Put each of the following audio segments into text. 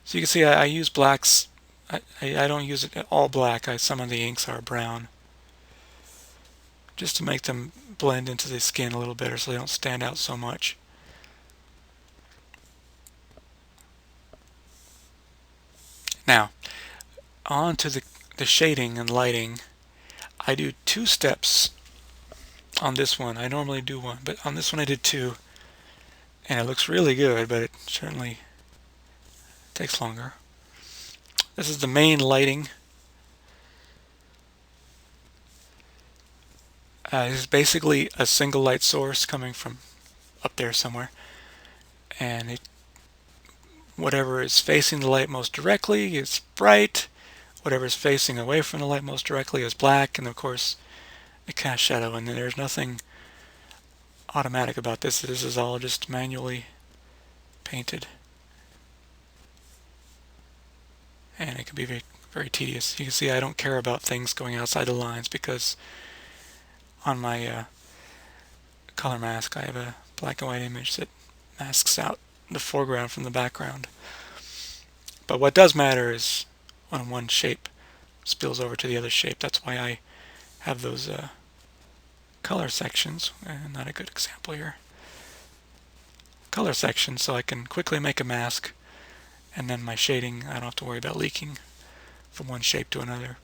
So you can see I use blacks. I don't use it all black. Some of the inks are brown, just to make them blend into the skin a little better so they don't stand out so much. Now, on to the shading and lighting. I do 2 steps on this one. I normally do 1, but on this one I did 2. And it looks really good, but it certainly takes longer. This is the main lighting. This is basically a single light source coming from up there somewhere. And whatever is facing the light most directly is bright. Whatever is facing away from the light most directly is black. And of course, the cast shadow. And there's nothing automatic about this. This is all just manually painted. And it can be very, very tedious. You can see I don't care about things going outside the lines because on my color mask I have a black and white image that masks out the foreground from the background. But what does matter is when one shape spills over to the other shape. That's why I have those color sections. Not a good example here. Color sections so I can quickly make a mask, and then my shading I don't have to worry about leaking from one shape to another.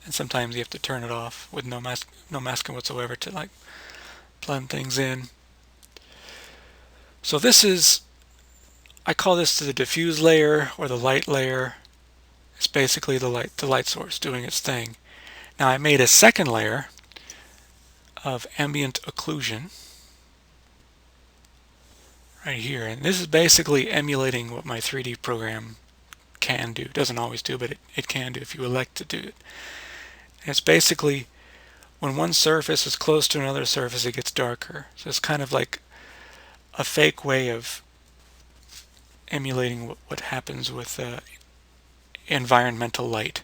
And sometimes you have to turn it off with no masking whatsoever to like blend things in. So this is, I call this the diffuse layer or the light layer. It's basically the light source doing its thing. Now I made a second layer of ambient occlusion right here, and this is basically emulating what my 3D program can do. It doesn't always do, but it can do if you elect to do it. And it's basically when one surface is close to another surface, it gets darker. So it's kind of like a fake way of emulating what happens with environmental light.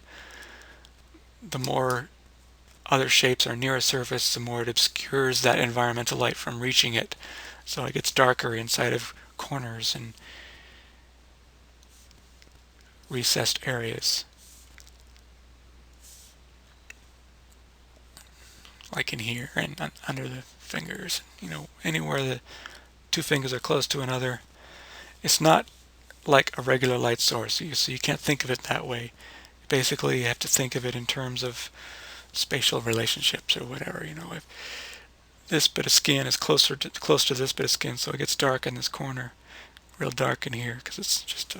The more other shapes are near a surface, the more it obscures that environmental light from reaching it. So it gets darker inside of corners and recessed areas. Like in here and under the fingers. Anywhere the 2 fingers are close to another. It's not like a regular light source, so you can't think of it that way. Basically, you have to think of it in terms of spatial relationships or whatever. If this bit of skin is close to this bit of skin, so it gets dark in this corner, real dark in here, because it's just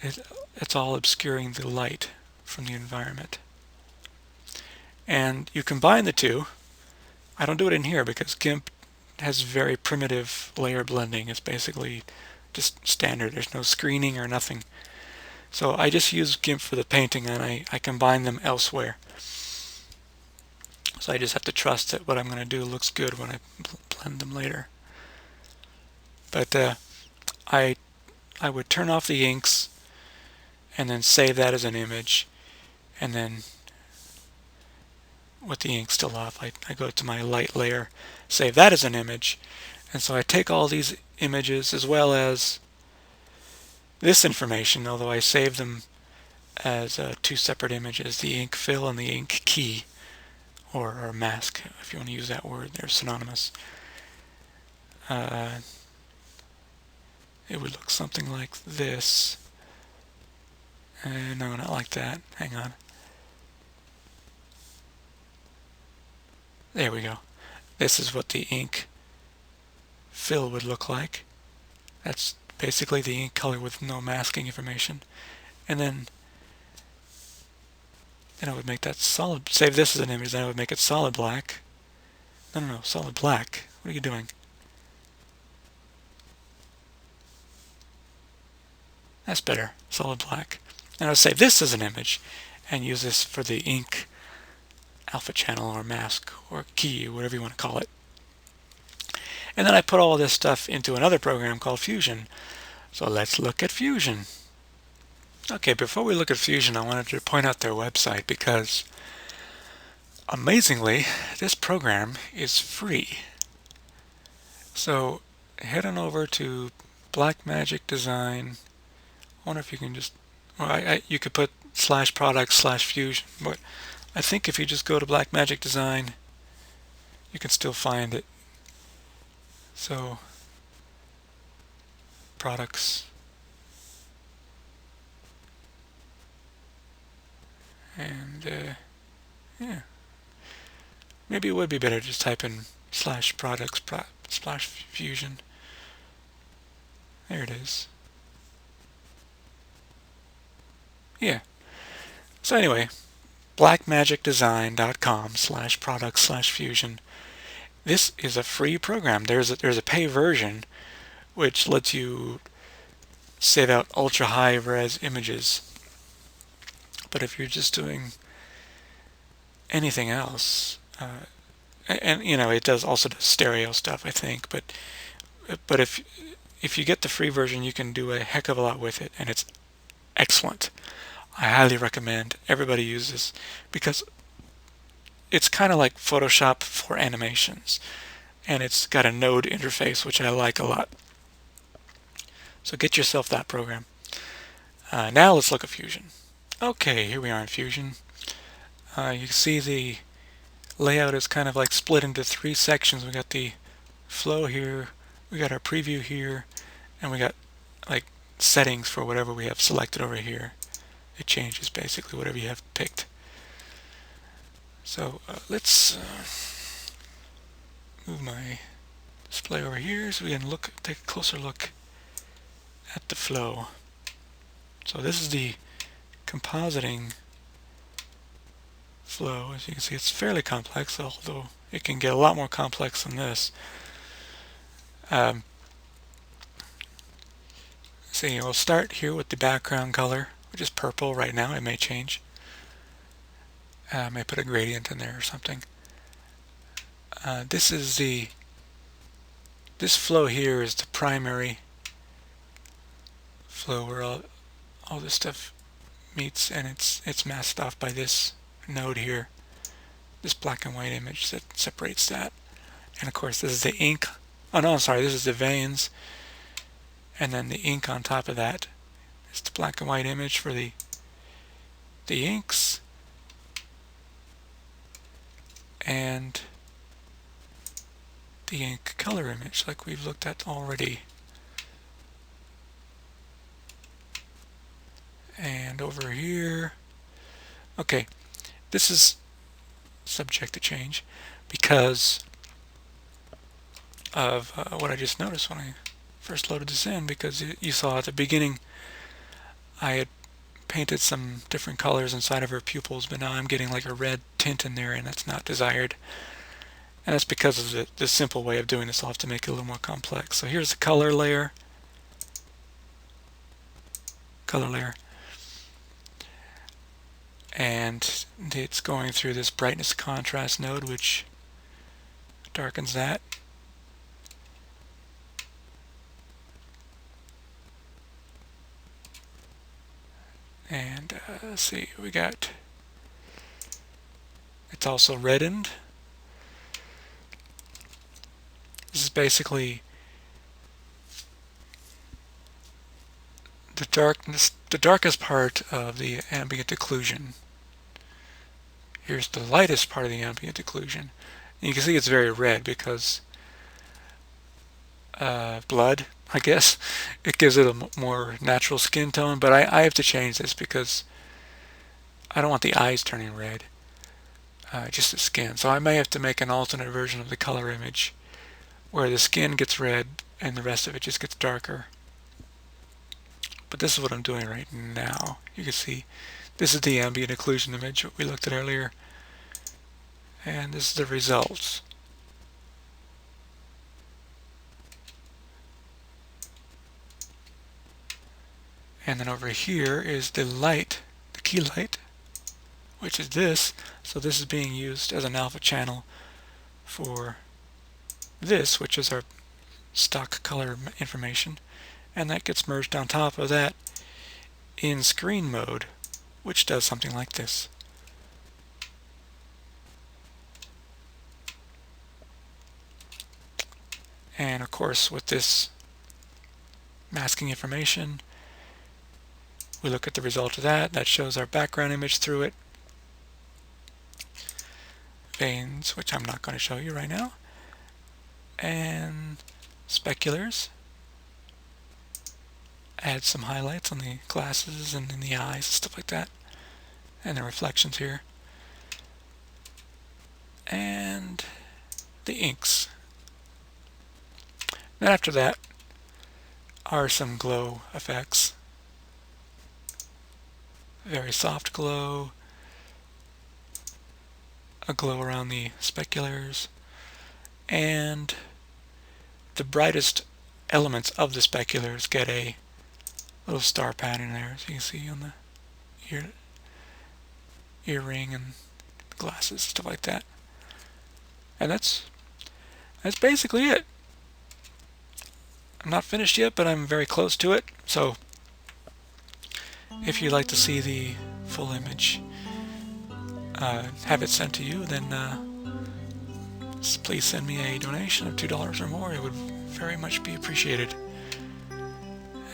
it's all obscuring the light from the environment. And you combine the two. I don't do it in here because GIMP has very primitive layer blending. It's basically just standard. There's no screening or nothing. So I just use GIMP for the painting, and I combine them elsewhere. So I just have to trust that what I'm going to do looks good when I blend them later. But I would turn off the inks and then save that as an image, and then with the ink still off, I go to my light layer, save that as an image, and so I take all these images as well as this information, although I save them as 2 separate images, the ink fill and the ink key, or mask, if you want to use that word. They're synonymous. It would look something like this. No, not like that. Hang on. There we go. This is what the ink fill would look like. That's basically the ink color with no masking information. And then I would make that solid. Save this as an image, then I would make it solid black. No, solid black. What are you doing? That's better. Solid black. And I would save this as an image and use this for the ink alpha channel or mask or key, or whatever you want to call it. And then I put all this stuff into another program called Fusion. So let's look at Fusion. Okay, before we look at Fusion, I wanted to point out their website because amazingly, this program is free. So head on over to Blackmagic Design. I wonder if you can just, well, you could put /product/fusion, but I think if you just go to Blackmagic Design, you can still find it. So, products, and yeah, maybe it would be better to just type in /products/fusion. There it is. Yeah. So anyway, blackmagicdesign.com/product/fusion. This is a free program. There's a pay version which lets you save out ultra high res images. But if you're just doing anything else, and you know, it does also does stereo stuff, I think. But if you get the free version, you can do a heck of a lot with it, and it's excellent. I highly recommend everybody use this because it's kind of like Photoshop for animations, and it's got a node interface which I like a lot. So get yourself that program. Now let's look at Fusion. Okay, here we are in Fusion. You can see the layout is kind of like split into three sections. We got the flow here, we got our preview here, and we got like settings for whatever we have selected over here. It changes basically whatever you have picked. So let's move my display over here so we can take a closer look at the flow. So this is the compositing flow. As you can see, it's fairly complex, although it can get a lot more complex than this. See, we'll start here with the background color, which is purple right now. It may change. I may put a gradient in there or something. This flow here is the primary flow where all this stuff meets, and it's masked off by this node here, this black and white image that separates that. And of course this is the ink. Oh no, I'm sorry, this is the veins, and then the ink on top of that is the black and white image for the inks, and the ink color image like we've looked at already. And over here, okay, this is subject to change because of what I just noticed when I first loaded this in, because you saw at the beginning I had painted some different colors inside of her pupils, but now I'm getting like a red tint in there, and that's not desired. And that's because of the simple way of doing this. I'll have to make it a little more complex. So here's the color layer. And it's going through this brightness contrast node, which darkens that. And let's see, we got, it's also reddened. This is basically the darkest part of the ambient occlusion. Here's the lightest part of the ambient occlusion. And you can see it's very red because blood, I guess. It gives it a more natural skin tone, but I have to change this because I don't want the eyes turning red, just the skin. So I may have to make an alternate version of the color image where the skin gets red and the rest of it just gets darker. But this is what I'm doing right now. You can see this is the ambient occlusion image we looked at earlier, and this is the results. And then over here is the light, the key light, which is this. So this is being used as an alpha channel for this, which is our stock color information, and that gets merged on top of that in screen mode, which does something like this. And of course, with this masking information. We look at the result of that. That shows our background image through it. Veins, which I'm not going to show you right now. And speculars. Add some highlights on the glasses and in the eyes and stuff like that. And the reflections here. And the inks. Then after that are some glow effects. Very soft glow, a glow around the speculars, and the brightest elements of the speculars get a little star pattern there, as you can see on the earring and glasses, stuff like that. And that's basically it. I'm not finished yet, but I'm very close to it. So if you'd like to see the full image, have it sent to you, then please send me a donation of $2 or more. It would very much be appreciated.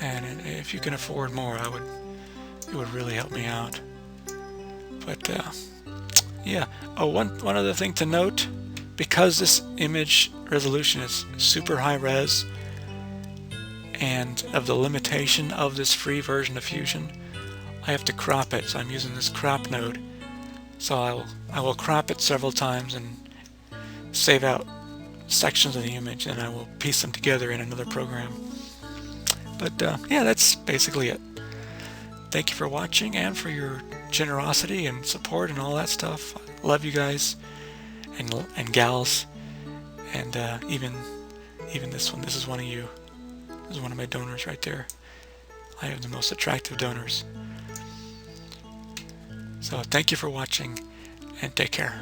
And if you can afford more, it would really help me out. But yeah. Oh, one other thing to note, because this image resolution is super high res, and of the limitation of this free version of Fusion, I have to crop it. So I'm using this crop node. So I will crop it several times and save out sections of the image, and I will piece them together in another program. But yeah, that's basically it. Thank you for watching and for your generosity and support and all that stuff. I love you guys and gals, and even this one. This is one of you. This is one of my donors right there. I have the most attractive donors. So thank you for watching, and take care.